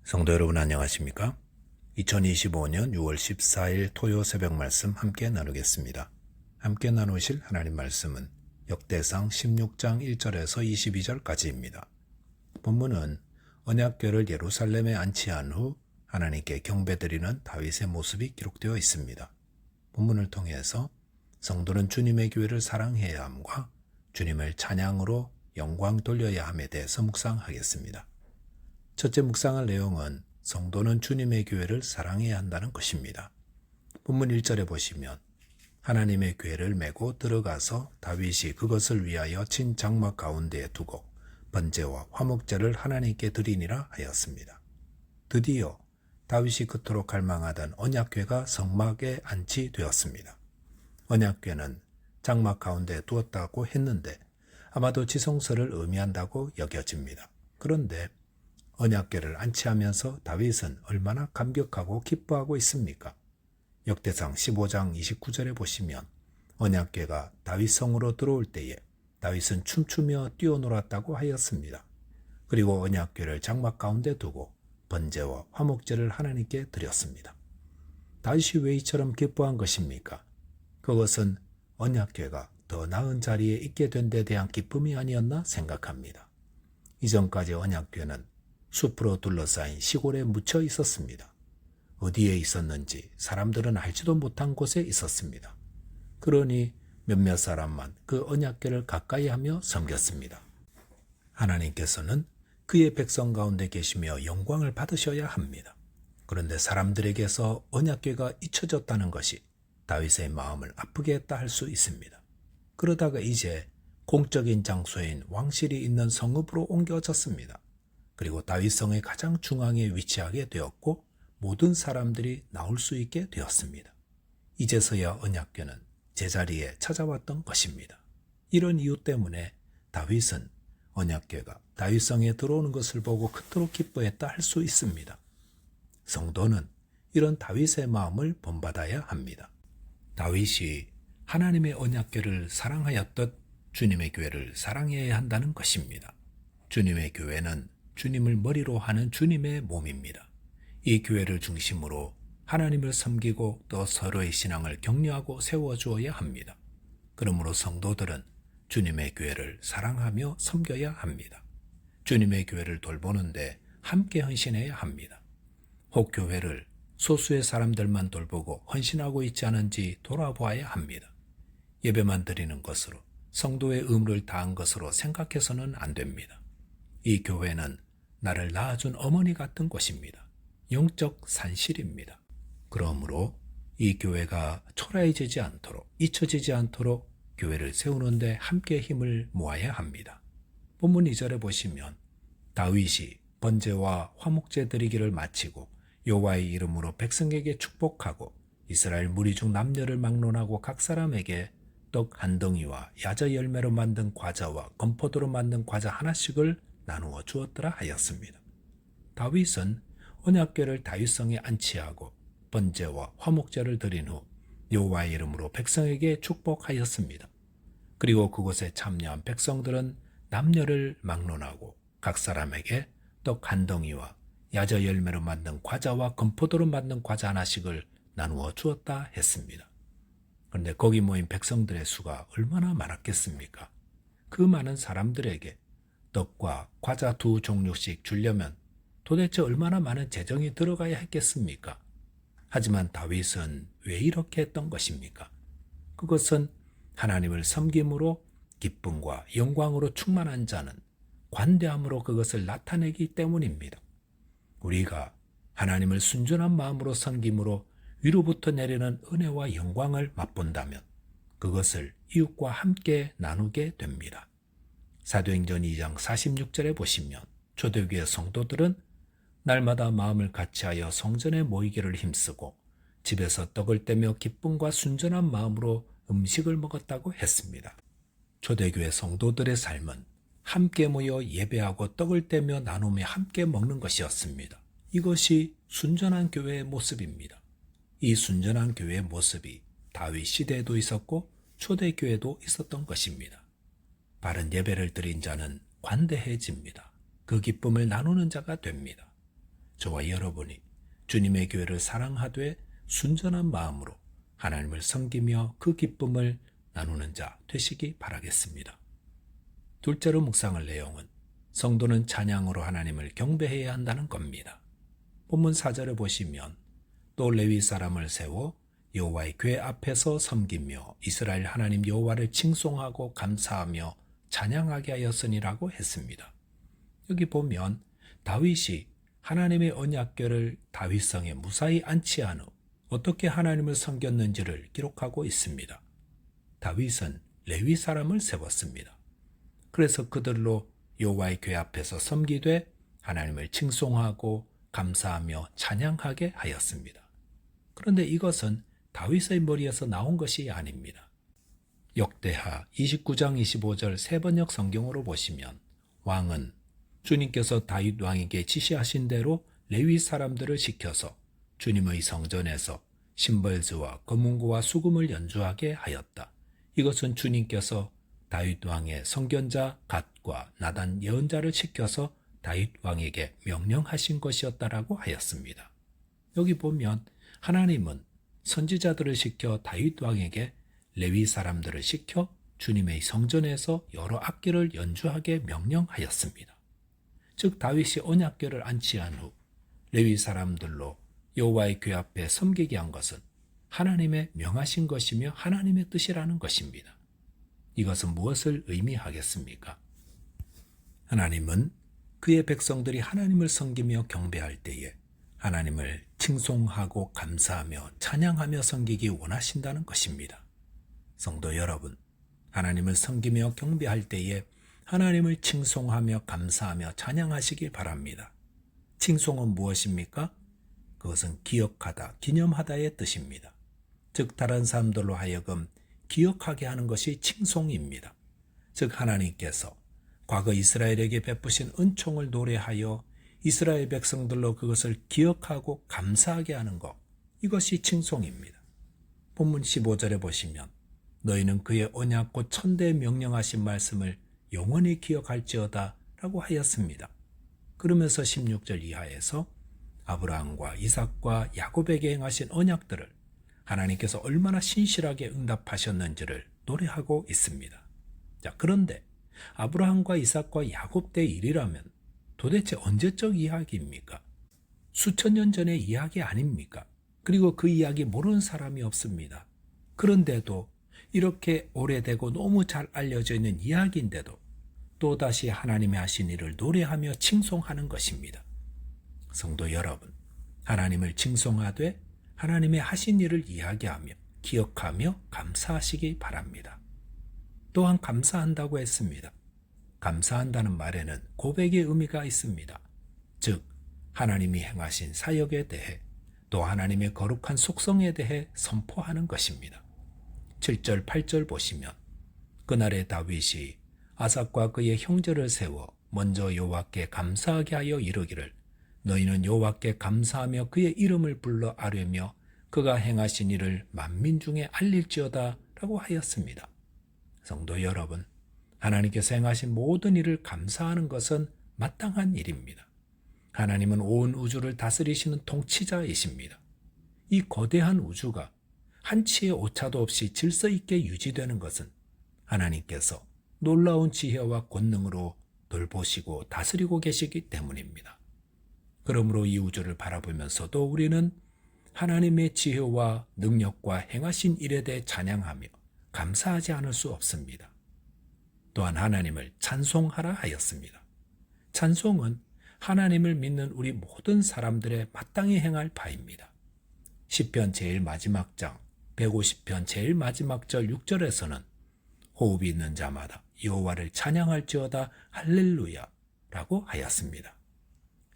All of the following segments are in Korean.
성도 여러분 안녕하십니까? 2025년 6월 14일 토요 새벽 말씀 함께 나누겠습니다. 함께 나누실 하나님 말씀은 역대상 16장 1절에서 22절까지입니다. 본문은 언약궤를 예루살렘에 안치한 후 하나님께 경배드리는 다윗의 모습이 기록되어 있습니다. 본문을 통해서 성도는 주님의 교회를 사랑해야 함과 주님을 찬양으로 영광 돌려야 함에 대해서 묵상하겠습니다. 첫째 묵상할 내용은 성도는 주님의 교회를 사랑해야 한다는 것입니다. 본문 1절에 보시면 하나님의 궤를 메고 들어가서 다윗이 그것을 위하여 친 장막 가운데에 두고 번제와 화목제를 하나님께 드리니라 하였습니다. 드디어 다윗이 그토록 갈망하던 언약궤가 성막에 안치되었습니다. 언약궤는 장막 가운데에 두었다고 했는데 아마도 지성소를 의미한다고 여겨집니다. 그런데 언약궤를 안치하면서 다윗은 얼마나 감격하고 기뻐하고 있습니까? 역대상 15장 29절에 보시면 언약궤가 다윗 성으로 들어올 때에 다윗은 춤추며 뛰어놀았다고 하였습니다. 그리고 언약궤를 장막 가운데 두고 번제와 화목제를 하나님께 드렸습니다. 다윗이 왜 이처럼 기뻐한 것입니까? 그것은 언약궤가 더 나은 자리에 있게 된 데 대한 기쁨이 아니었나 생각합니다. 이전까지 언약궤는 숲으로 둘러싸인 시골에 묻혀 있었습니다. 어디에 있었는지 사람들은 알지도 못한 곳에 있었습니다. 그러니 몇몇 사람만 그 언약궤를 가까이 하며 섬겼습니다. 하나님께서는 그의 백성 가운데 계시며 영광을 받으셔야 합니다. 그런데 사람들에게서 언약궤가 잊혀졌다는 것이 다윗의 마음을 아프게 했다 할 수 있습니다. 그러다가 이제 공적인 장소인 왕실이 있는 성읍으로 옮겨졌습니다. 그리고 다윗성의 가장 중앙에 위치하게 되었고 모든 사람들이 나올 수 있게 되었습니다. 이제서야 언약궤는 제자리에 찾아왔던 것입니다. 이런 이유 때문에 다윗은 언약궤가 다윗성에 들어오는 것을 보고 그토록 기뻐했다 할 수 있습니다. 성도는 이런 다윗의 마음을 본받아야 합니다. 다윗이 하나님의 언약궤를 사랑하였듯 주님의 교회를 사랑해야 한다는 것입니다. 주님의 교회는 주님을 머리로 하는 주님의 몸입니다. 이 교회를 중심으로 하나님을 섬기고 또 서로의 신앙을 격려하고 세워주어야 합니다. 그러므로 성도들은 주님의 교회를 사랑하며 섬겨야 합니다. 주님의 교회를 돌보는데 함께 헌신해야 합니다. 혹 교회를 소수의 사람들만 돌보고 헌신하고 있지 않은지 돌아보아야 합니다. 예배만 드리는 것으로 성도의 의무를 다한 것으로 생각해서는 안 됩니다. 이 교회는 나를 낳아준 어머니 같은 곳입니다. 영적 산실입니다. 그러므로 이 교회가 초라해지지 않도록, 잊혀지지 않도록 교회를 세우는데 함께 힘을 모아야 합니다. 본문 2절에 보시면 다윗이 번제와 화목제 드리기를 마치고 여호와의 이름으로 백성에게 축복하고 이스라엘 무리 중 남녀를 막론하고 각 사람에게 떡 한 덩이와 야자 열매로 만든 과자와 건포도로 만든 과자 하나씩을 나누어 주었더라 하였습니다. 다윗은 언약궤를 다윗성에 안치하고 번제와 화목제를 드린 후 여호와의 이름으로 백성에게 축복하였습니다. 그리고 그곳에 참여한 백성들은 남녀를 막론하고 각 사람에게 떡 한 덩이와 야자 열매로 만든 과자와 건포도로 만든 과자 하나씩을 나누어 주었다 했습니다. 그런데 거기 모인 백성들의 수가 얼마나 많았겠습니까? 그 많은 사람들에게 떡과 과자 2종류씩 주려면 도대체 얼마나 많은 재정이 들어가야 했겠습니까? 하지만 다윗은 왜 이렇게 했던 것입니까? 그것은 하나님을 섬김으로 기쁨과 영광으로 충만한 자는 관대함으로 그것을 나타내기 때문입니다. 우리가 하나님을 순전한 마음으로 섬김으로 위로부터 내리는 은혜와 영광을 맛본다면 그것을 이웃과 함께 나누게 됩니다. 사도행전 2장 46절에 보시면 초대교회 성도들은 날마다 마음을 같이하여 성전에 모이기를 힘쓰고 집에서 떡을 떼며 기쁨과 순전한 마음으로 음식을 먹었다고 했습니다. 초대교회 성도들의 삶은 함께 모여 예배하고 떡을 떼며 나누며 함께 먹는 것이었습니다. 이것이 순전한 교회의 모습입니다. 이 순전한 교회의 모습이 다윗 시대에도 있었고 초대교회도 있었던 것입니다. 바른 예배를 드린 자는 관대해집니다. 그 기쁨을 나누는 자가 됩니다. 저와 여러분이 주님의 교회를 사랑하되 순전한 마음으로 하나님을 섬기며 그 기쁨을 나누는 자 되시기 바라겠습니다. 둘째로 묵상할 내용은 성도는 찬양으로 하나님을 경배해야 한다는 겁니다. 본문 4절에 보시면 또 레위 사람을 세워 여호와의 궤 앞에서 섬기며 이스라엘 하나님 여호와를 칭송하고 감사하며 찬양하게 하였으니라고 했습니다. 여기 보면 다윗이 하나님의 언약궤를 다윗성에 무사히 안치한 후 어떻게 하나님을 섬겼는지를 기록하고 있습니다. 다윗은 레위 사람을 세웠습니다. 그래서 그들로 여호와의 궤 앞에서 섬기되 하나님을 칭송하고 감사하며 찬양하게 하였습니다. 그런데 이것은 다윗의 머리에서 나온 것이 아닙니다. 역대하 29장 25절 세번역 성경으로 보시면 왕은 주님께서 다윗 왕에게 지시하신 대로 레위 사람들을 시켜서 주님의 성전에서 심벌즈와 검은고와 수금을 연주하게 하였다. 이것은 주님께서 다윗 왕의 선견자 갓과 나단 예언자를 시켜서 다윗 왕에게 명령하신 것이었다라고 하였습니다. 여기 보면 하나님은 선지자들을 시켜 다윗 왕에게 레위 사람들을 시켜 주님의 성전에서 여러 악기를 연주하게 명령하였습니다. 즉 다윗이 언약궤를 안치한 후 레위 사람들로 여호와의 궤 앞에 섬기게 한 것은 하나님의 명하신 것이며 하나님의 뜻이라는 것입니다. 이것은 무엇을 의미하겠습니까? 하나님은 그의 백성들이 하나님을 섬기며 경배할 때에 하나님을 칭송하고 감사하며 찬양하며 섬기기 원하신다는 것입니다. 성도 여러분, 하나님을 섬기며 경배할 때에 하나님을 칭송하며 감사하며 찬양하시길 바랍니다. 칭송은 무엇입니까? 그것은 기억하다, 기념하다의 뜻입니다. 즉 다른 사람들로 하여금 기억하게 하는 것이 칭송입니다. 즉 하나님께서 과거 이스라엘에게 베푸신 은총을 노래하여 이스라엘 백성들로 그것을 기억하고 감사하게 하는 것, 이것이 칭송입니다. 본문 15절에 보시면 너희는 그의 언약 곧 천대에 명령하신 말씀을 영원히 기억할지어다 라고 하였습니다. 그러면서 16절 이하에서 아브라함과 이삭과 야곱에게 행하신 언약들을 하나님께서 얼마나 신실하게 응답하셨는지를 노래하고 있습니다. 자, 그런데 아브라함과 이삭과 야곱 때 일이라면 도대체 언제적 이야기입니까? 수천 년 전의 이야기 아닙니까? 그리고 그 이야기 모르는 사람이 없습니다. 그런데도 이렇게 오래되고 너무 잘 알려져 있는 이야기인데도 또다시 하나님의 하신 일을 노래하며 칭송하는 것입니다. 성도 여러분, 하나님을 칭송하되 하나님의 하신 일을 이야기하며 기억하며 감사하시기 바랍니다. 또한 감사한다고 했습니다. 감사한다는 말에는 고백의 의미가 있습니다. 즉 하나님이 행하신 사역에 대해 또 하나님의 거룩한 속성에 대해 선포하는 것입니다. 7절 8절 보시면 그날에 다윗이 아삭과 그의 형제를 세워 먼저 여호와께 감사하게 하여 이르기를 너희는 여호와께 감사하며 그의 이름을 불러 아뢰며 그가 행하신 일을 만민 중에 알릴지어다 라고 하였습니다. 성도 여러분, 하나님께서 행하신 모든 일을 감사하는 것은 마땅한 일입니다. 하나님은 온 우주를 다스리시는 통치자이십니다. 이 거대한 우주가 한치의 오차도 없이 질서 있게 유지되는 것은 하나님께서 놀라운 지혜와 권능으로 돌보시고 다스리고 계시기 때문입니다. 그러므로 이 우주를 바라보면서도 우리는 하나님의 지혜와 능력과 행하신 일에 대해 찬양하며 감사하지 않을 수 없습니다. 또한 하나님을 찬송하라 하였습니다. 찬송은 하나님을 믿는 우리 모든 사람들의 마땅히 행할 바입니다. 시편 제일 마지막 장 150편 제일 마지막 절 6절에서는 호흡이 있는 자마다 여호와를 찬양할지어다 할렐루야 라고 하였습니다.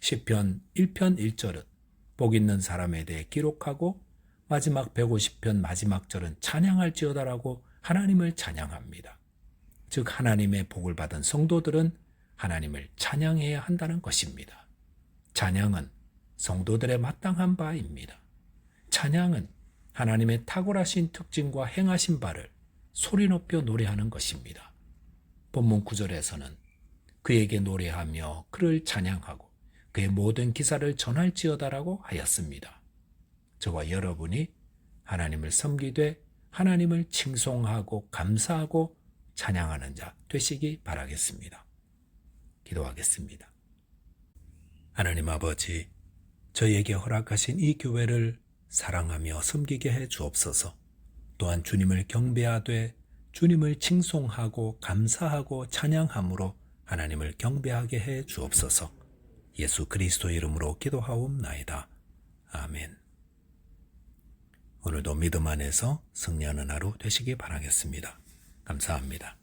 시편 1편 1절은 복 있는 사람에 대해 기록하고 마지막 150편 마지막 절은 찬양할지어다라고 하나님을 찬양합니다. 즉 하나님의 복을 받은 성도들은 하나님을 찬양해야 한다는 것입니다. 찬양은 성도들의 마땅한 바입니다. 찬양은 하나님의 탁월하신 특징과 행하신 바를 소리 높여 노래하는 것입니다. 본문 9절에서는 그에게 노래하며 그를 찬양하고 그의 모든 기사를 전할지어다라고 하였습니다. 저와 여러분이 하나님을 섬기되 하나님을 칭송하고 감사하고 찬양하는 자 되시기 바라겠습니다. 기도하겠습니다. 하나님 아버지, 저희에게 허락하신 이 교회를 사랑하며 섬기게 해 주옵소서. 또한 주님을 경배하되 주님을 칭송하고 감사하고 찬양함으로 하나님을 경배하게 해 주옵소서. 예수 그리스도 이름으로 기도하옵나이다. 아멘. 오늘도 믿음 안에서 승리하는 하루 되시기 바라겠습니다. 감사합니다.